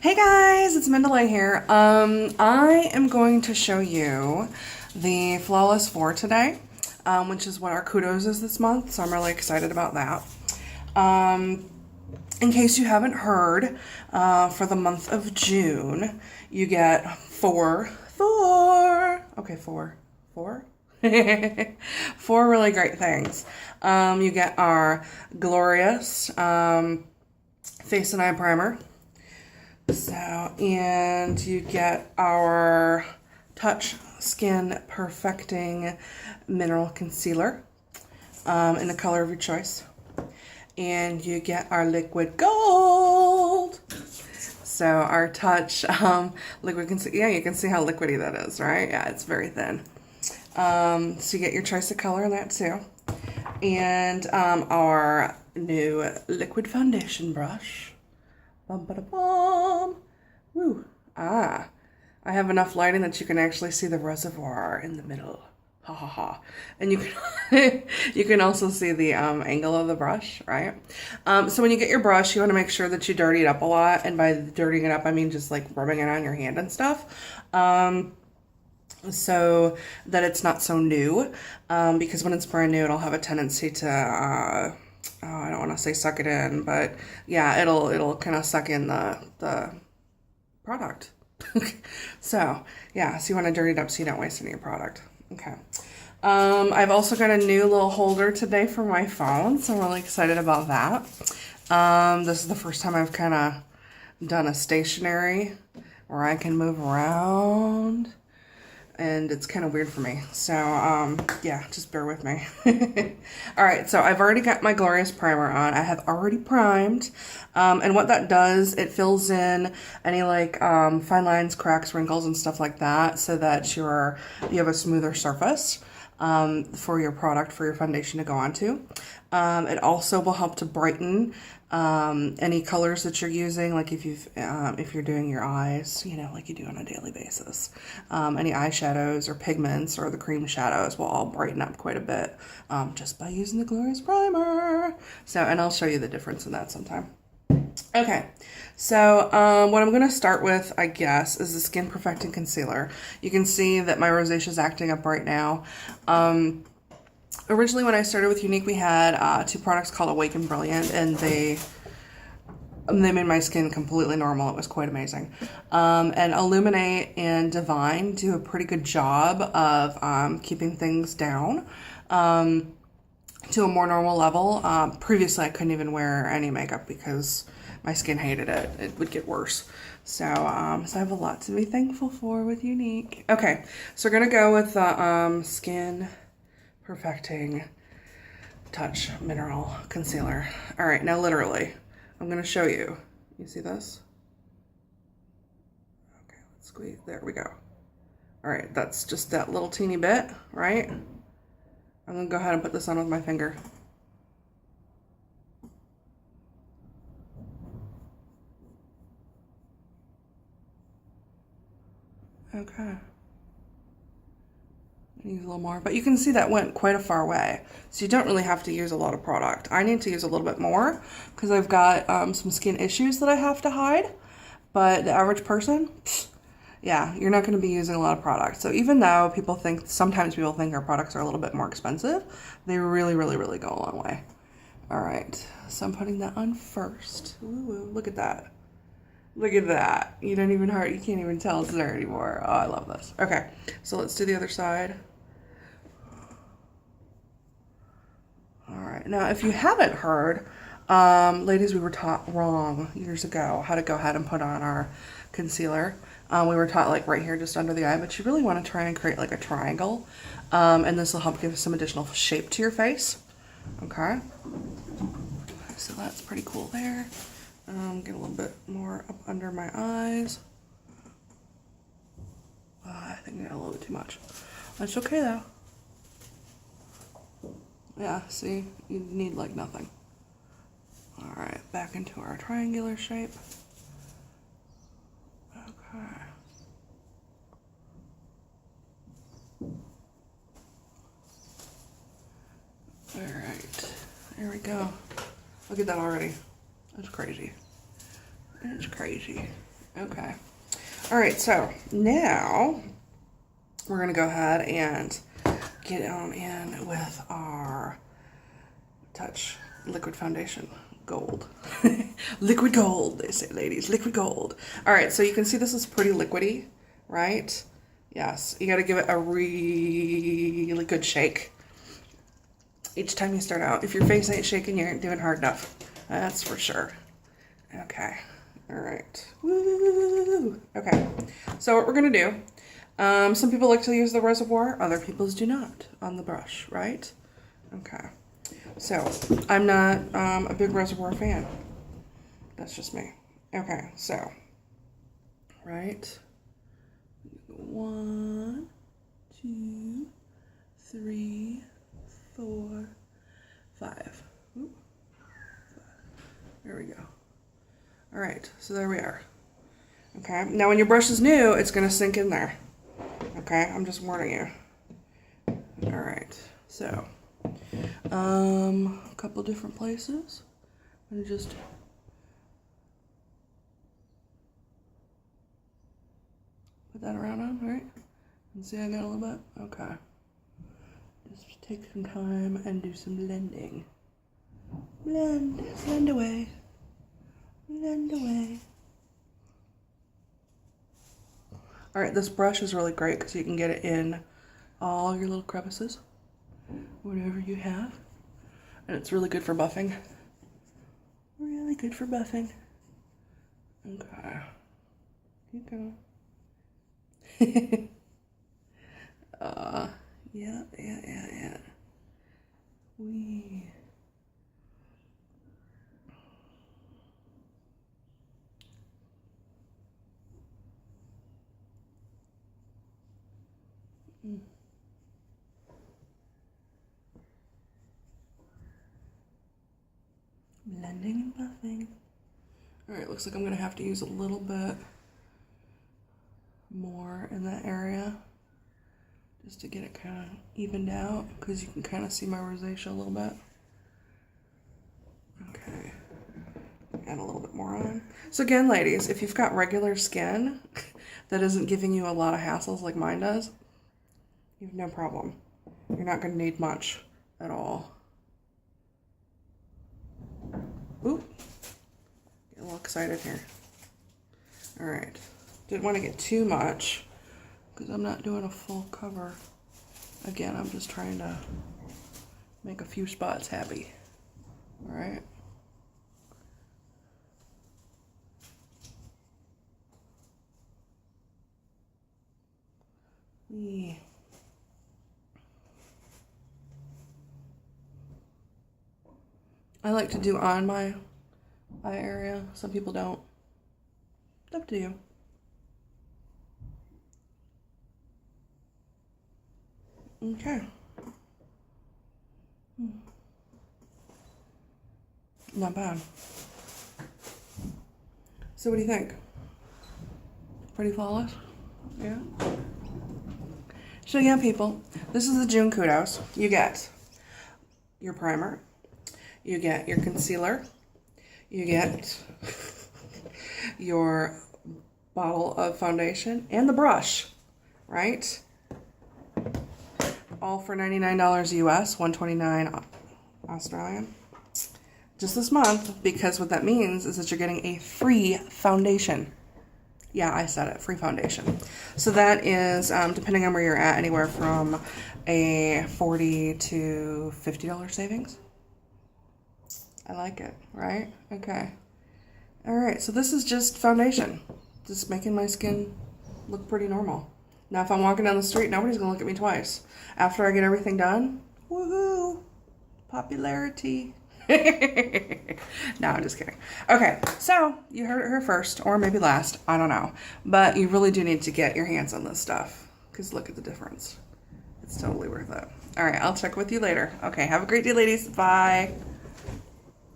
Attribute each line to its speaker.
Speaker 1: Hey guys, it's Mendeley here. I am going to show you the Flawless 4 today, which is what our kudos is this month, so I'm really excited about that. In case you haven't heard, for the month of June, you get four really great things. You get our glorious face and eye primer. So, and you get our Touch Skin Perfecting Mineral Concealer in the color of your choice. And you get our Liquid Gold. So our Touch Liquid Concealer, yeah, you can see how liquidy that is, right? Yeah, it's very thin. So you get your choice of color in that too. And our new liquid foundation brush. Bum, ba, da, bum. Woo. I have enough lighting that you can actually see the reservoir in the middle. Ha ha ha. And you can you can also see the angle of the brush, right? So when you get your brush, you want to make sure that you dirty it up a lot. And by dirtying it up, I mean just like rubbing it on your hand and stuff. So that it's not so new. Because when it's brand new, it'll have a tendency to I don't want to say suck it in, but yeah, it'll kind of suck in the product. So yeah, so you want to dirty it up so you don't waste any of your product. Okay. I've also got a new little holder today for my phone, so I'm really excited about that. This is the first time I've kind of done a stationary where I can move around. And it's kind of weird for me. So, yeah, just bear with me. All right, so I've already got my Glorious Primer on. I have already primed. And what that does, it fills in any like fine lines, cracks, wrinkles, and stuff like that so that you have a smoother surface for your product, for your foundation to go onto. It also will help to brighten any colors that you're using, like if you're doing your eyes, you know, like you do on a daily basis. Any eyeshadows or pigments or the cream shadows will all brighten up quite a bit just by using the Glorious Primer. So, and I'll show you the difference in that sometime. Okay, so what I'm going to start with, I guess, is the Skin Perfecting Concealer. You can see that my rosacea is acting up right now. Originally, when I started with Younique, we had two products called Awake and Brilliant, and they made my skin completely normal. It was quite amazing. And Illuminate and Divine do a pretty good job of keeping things down to a more normal level. Previously, I couldn't even wear any makeup because my skin hated it. It would get worse. So, so I have a lot to be thankful for with Younique. Okay, so we're going to go with the Skin Perfecting Touch Mineral Concealer. All right, now literally, I'm going to show you. You see this? Okay, let's squeeze. There we go. All right, that's just that little teeny bit, right? I'm going to go ahead and put this on with my finger. Okay. Use a little more, but you can see that went quite a far way. So you don't really have to use a lot of product. I need to use a little bit more because I've got some skin issues that I have to hide. But the average person, yeah, you're not going to be using a lot of product. So even though sometimes people think our products are a little bit more expensive, they really, really, really go a long way. All right, so I'm putting that on first. Ooh, look at that. Look at that. You can't even tell it's there anymore. Oh, I love this. Okay, so let's do the other side. All right, now if you haven't heard, ladies, we were taught wrong years ago how to go ahead and put on our concealer. We were taught like right here just under the eye, but you really want to try and create like a triangle. And this will help give some additional shape to your face. Okay, so that's pretty cool there. Get a little bit more up under my eyes. I think I got a little bit too much. That's okay though. Yeah, see, you need like nothing. All right, back into our triangular shape. Okay. All right, there we go. Look at that already. That's crazy. It's crazy. Okay. All right, so now we're going to go ahead and get on in with our Touch Liquid Foundation Gold. Liquid gold, they say, ladies. Liquid gold. All right, so you can see this is pretty liquidy, right? Yes, you got to give it a really good shake each time you start out. If your face ain't shaking, you ain't doing hard enough. That's for sure. Okay. All right. Woo. Okay. So what we're going to do, some people like to use the reservoir, other people do not on the brush, right? Okay. So I'm not a big reservoir fan. That's just me. Okay, so, right. 1, 2, 3, 4, 5. Ooh. There we go. All right, so there we are. Okay, now when your brush is new, it's going to sink in there. Okay, I'm just warning you. All right, so a couple different places. I'm gonna just put that around on, all right? And see, I got a little bit. Okay, just take some time and do some blending. Blend away, blend away. All right, this brush is really great because you can get it in all your little crevices, whatever you have. And it's really good for buffing. Really good for buffing. Okay. Keep going. Yeah. Wee. Blending and buffing. All right, looks like I'm gonna have to use a little bit more in that area just to get it kind of evened out, because you can kind of see my rosacea a little bit. Okay, add a little bit more on. So again, ladies, if you've got regular skin that isn't giving you a lot of hassles like mine does, you have no problem. You're not gonna need much at all. Oop, get a little excited here. All right, didn't want to get too much because I'm not doing a full cover. Again, I'm just trying to make a few spots happy. All right. Yeah. I like to do on my eye area. Some people don't. It's up to you. Okay. Not bad. So what do you think? Pretty flawless? Yeah? So yeah, people, this is the June Kudos. You get your primer, you get your concealer, you get your bottle of foundation, and the brush, right? All for $99 US, $129 Australian. Just this month, because what that means is that you're getting a free foundation. Yeah, I said it, free foundation. So that is, depending on where you're at, anywhere from a $40 to $50 savings. I like it, right? Okay. All right, so this is just foundation. Just making my skin look pretty normal. Now, if I'm walking down the street, nobody's gonna look at me twice. After I get everything done, woohoo, popularity. No, I'm just kidding. Okay, so you heard it here first, or maybe last, I don't know. But you really do need to get your hands on this stuff, because look at the difference. It's totally worth it. All right, I'll check with you later. Okay, have a great day, ladies. Bye.